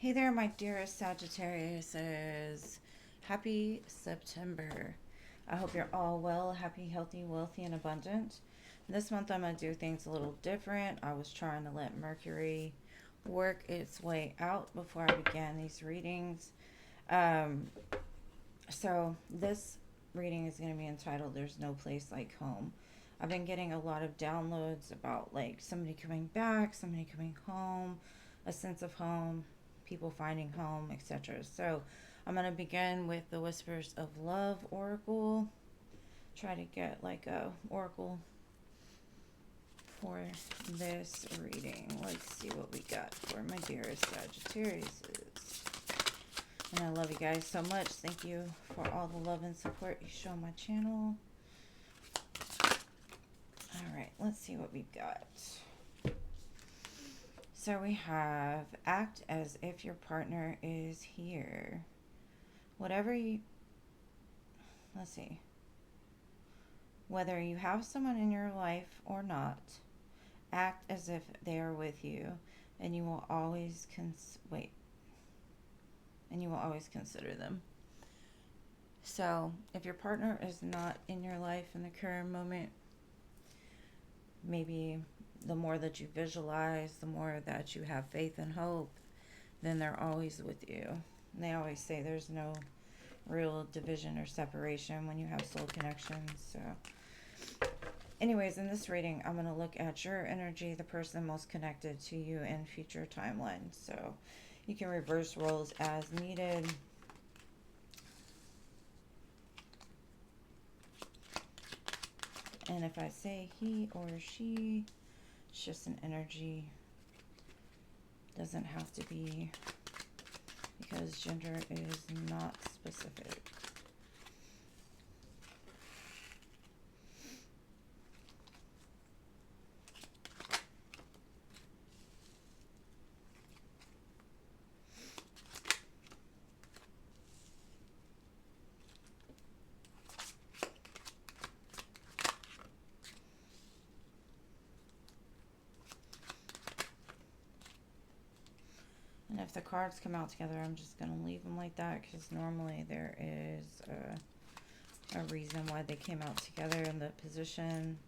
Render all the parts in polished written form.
Hey there, my dearest Sagittariuses. Happy September. I hope you're all well, happy, healthy, wealthy, and abundant. This month I'm going to do things a little different. I was trying to let Mercury work its way out before I began these readings. Um, so, this reading is going to be entitled There's No Place Like Home. I've been getting a lot of downloads about like somebody coming back, somebody coming home, a sense of home, people finding home, etc. So I'm going to begin with the Whispers of Love Oracle. Try to get like a oracle for this reading. Let's see what we got for my dearest Sagittarius. And I love you guys so much. Thank you for all the love and support you show my channel. Alright, let's see what we've got. So we have act as if your partner is here. Whatever you... Let's see. Whether you have someone in your life or not, act as if they are with you, and you will always consider them. So, if your partner is not in your life in the current moment, maybe the more that you visualize, the more that you have faith and hope, then they're always with you. And they always say there's no real division or separation when you have soul connections. So, anyways, in this reading, I'm going to look at your energy, the person most connected to you in future timelines. So, you can reverse roles as needed. And if I say he or she, it's just an energy. Doesn't have to be, because gender is not specific. And if the cards come out together, I'm just going to leave them like that, because normally there is a reason why they came out together in the position.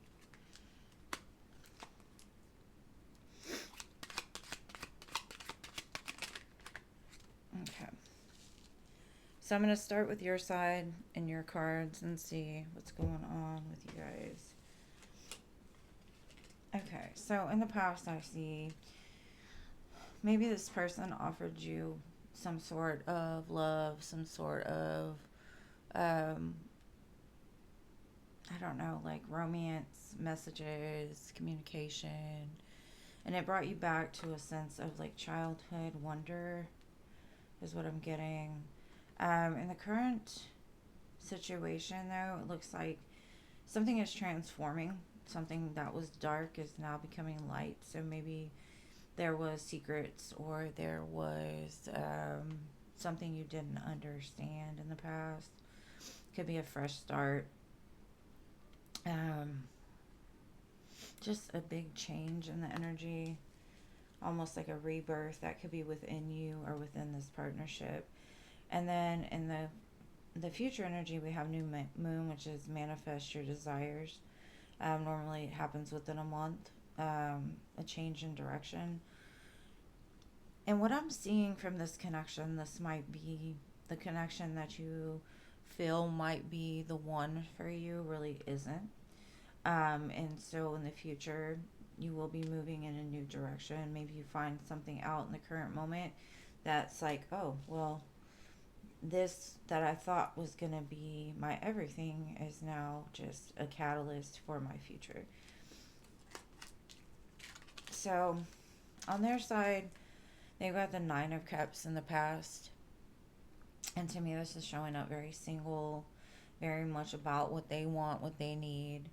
Okay. So I'm going to start with your side and your cards and see what's going on with you guys. Okay, so in the past I see maybe this person offered you some sort of love, some sort of, I don't know, like romance, messages, communication. And it brought you back to a sense of like childhood wonder, is what I'm getting. In the current situation, though, it looks like something is transforming. Something that was dark is now becoming light. So maybe there was secrets, or there was something you didn't understand in the past. Could be a fresh start. Um, just a big change in the energy, almost like a rebirth that could be within you or within this partnership. And then in the future energy, we have new moon, which is manifest your desires. Normally it happens within a month, a change in direction. And what I'm seeing from this connection, this might be the connection that you feel might be the one for you, really isn't. And so in the future, you will be moving in a new direction. Maybe you find something out in the current moment that's like, oh, well, this that I thought was going to be my everything is now just a catalyst for my future. So on their side, they've got the Nine of Cups in the past. And to me, this is showing up very single, very much about what they want, what they need.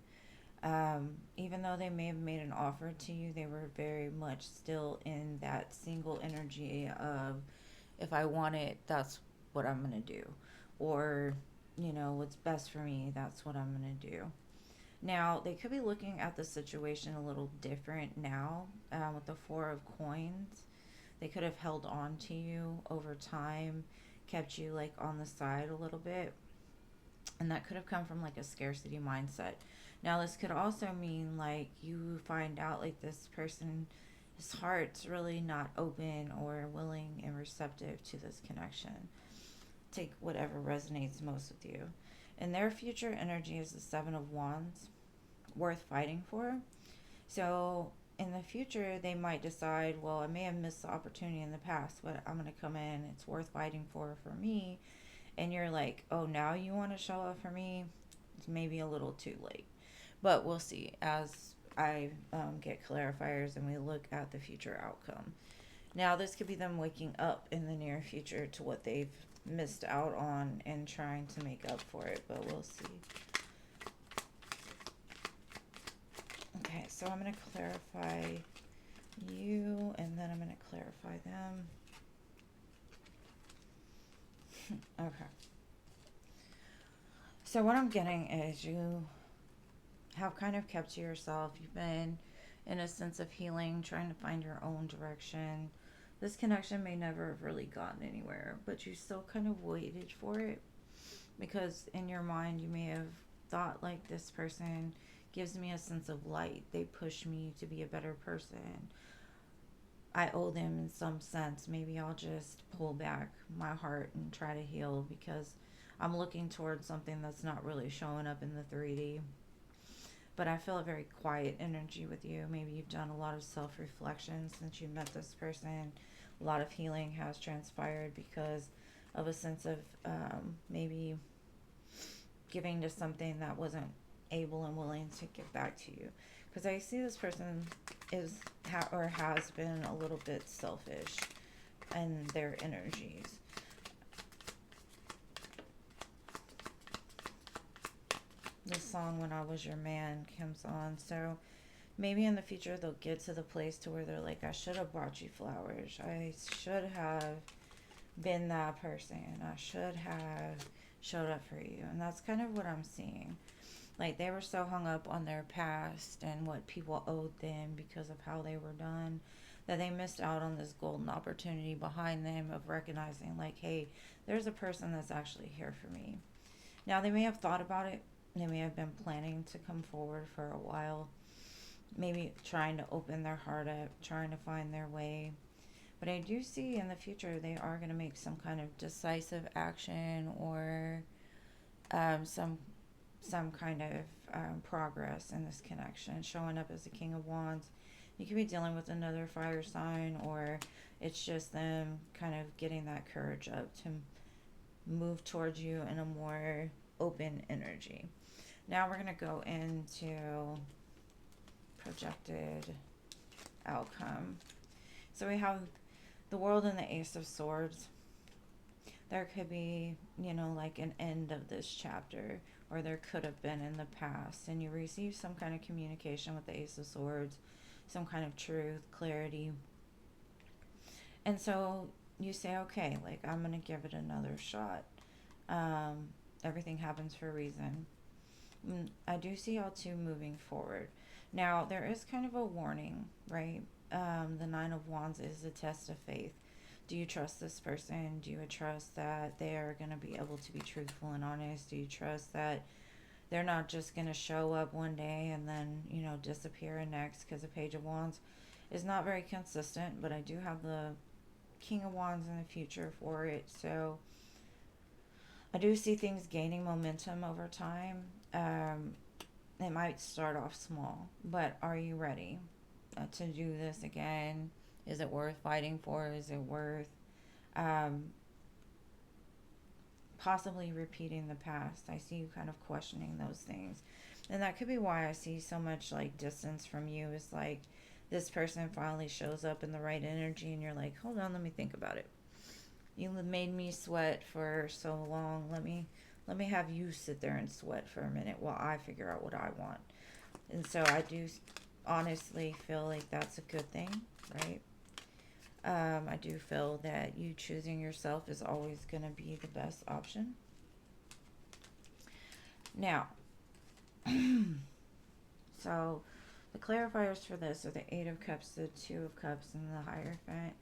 Even though they may have made an offer to you, they were very much still in that single energy of, if I want it, that's what I'm going to do. Or, what's best for me, that's what I'm going to do. Now, they could be looking at the situation a little different now with the Four of Coins. They could have held on to you over time, kept you like on the side a little bit, and that could have come from like a scarcity mindset. Now this could also mean like you find out like this person, his heart's really not open or willing and receptive to this connection. Take whatever resonates most with you. And their future energy is the Seven of Wands, worth fighting for. So in the future, they might decide, well, I may have missed the opportunity in the past, but I'm going to come in. It's worth fighting for me. And you're like, oh, now you want to show up for me? It's maybe a little too late. But we'll see as I get clarifiers and we look at the future outcome. Now, this could be them waking up in the near future to what they've missed out on and trying to make up for it, but we'll see. Okay, so I'm going to clarify you, and then I'm going to clarify them. Okay. So what I'm getting is you have kind of kept to yourself. You've been in a sense of healing, trying to find your own direction. This connection may never have really gotten anywhere, but you still kind of waited for it because in your mind you may have thought like, this person gives me a sense of light. They push me to be a better person. I owe them in some sense. Maybe I'll just pull back my heart and try to heal because I'm looking towards something that's not really showing up in the 3D. But I feel a very quiet energy with you. Maybe you've done a lot of self-reflection since you met this person. A lot of healing has transpired because of a sense of maybe giving to something that wasn't able and willing to give back to you. Because I see this person is or has been a little bit selfish in their energies. The song When I Was Your Man comes on. So maybe in the future they'll get to the place to where they're like, I should have brought you flowers. I should have been that person. I should have showed up for you. And that's kind of what I'm seeing. Like they were so hung up on their past and what people owed them because of how they were done that they missed out on this golden opportunity behind them of recognizing like, hey, there's a person that's actually here for me. Now they may have thought about it. They may have been planning to come forward for a while, maybe trying to open their heart up, trying to find their way. But I do see in the future they are going to make some kind of decisive action or some kind of progress in this connection, showing up as the King of Wands. You could be dealing with another fire sign, or it's just them kind of getting that courage up to move towards you in a more open energy. Now we're going to go into projected outcome. So we have the World and the Ace of Swords. There could be, like an end of this chapter, or there could have been in the past, and you receive some kind of communication with the Ace of Swords, some kind of truth, clarity. And so you say, okay, like I'm going to give it another shot. Everything happens for a reason. I do see y'all two moving forward. Now, there is kind of a warning, right? The Nine of Wands is a test of faith. Do you trust this person? Do you trust that they are going to be able to be truthful and honest? Do you trust that they're not just going to show up one day and then, disappear next? Because the Page of Wands is not very consistent, but I do have the King of Wands in the future for it. So I do see things gaining momentum over time. It might start off small, but are you ready to do this again? Is it worth fighting for? Is it worth possibly repeating the past? I see you kind of questioning those things. And that could be why I see so much like distance from you. Is like this person finally shows up in the right energy and you're like, hold on, let me think about it. You made me sweat for so long. Let me have you sit there and sweat for a minute while I figure out what I want. And so I do honestly feel like that's a good thing, right? I do feel that you choosing yourself is always going to be the best option. Now, so the clarifiers for this are the Eight of Cups, the Two of Cups, and the Hierophant.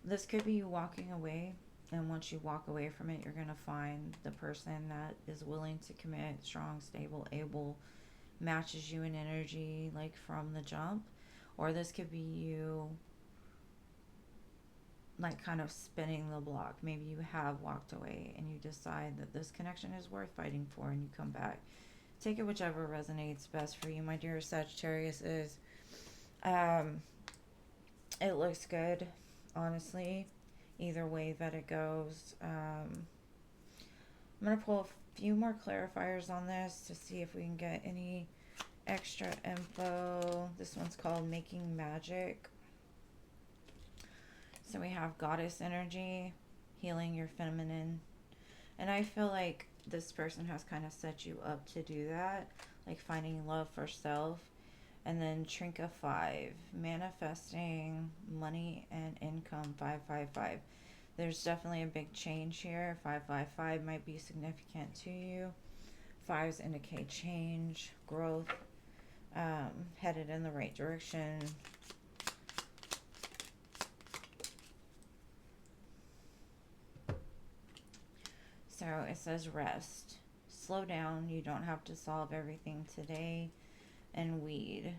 This could be you walking away, and once you walk away from it, you're going to find the person that is willing to commit, strong, stable, able, matches you in energy, like from the jump. Or this could be you, like, kind of spinning the block. Maybe you have walked away and you decide that this connection is worth fighting for, and you come back. Take it whichever resonates best for you, my dear Sagittarius. Is um, it looks good, honestly, either way that it goes. I'm going to pull a few more clarifiers on this to see if we can get any extra info. This one's called Making Magic. So we have goddess energy, healing your feminine. And I feel like this person has kind of set you up to do that, like finding love for self. And then Trinka 5, manifesting money and income 555. There's definitely a big change here. 555 might be significant to you. Fives indicate change, growth, headed in the right direction. So it says rest. Slow down. You don't have to solve everything today. And weed.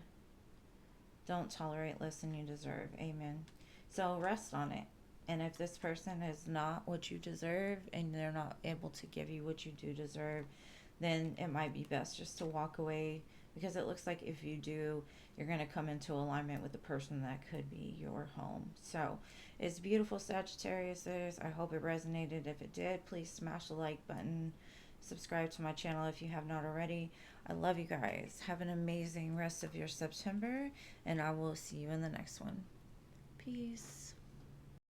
Don't tolerate less than you deserve. Amen. So rest on it. And if this person is not what you deserve and they're not able to give you what you do deserve, then it might be best just to walk away, because it looks like if you do, you're going to come into alignment with the person that could be your home. So it's beautiful, Sagittarius. I hope it resonated. If it did, please smash the like button. Subscribe to my channel if you have not already. I love you guys. Have an amazing rest of your September, and I will see you in the next one. Peace.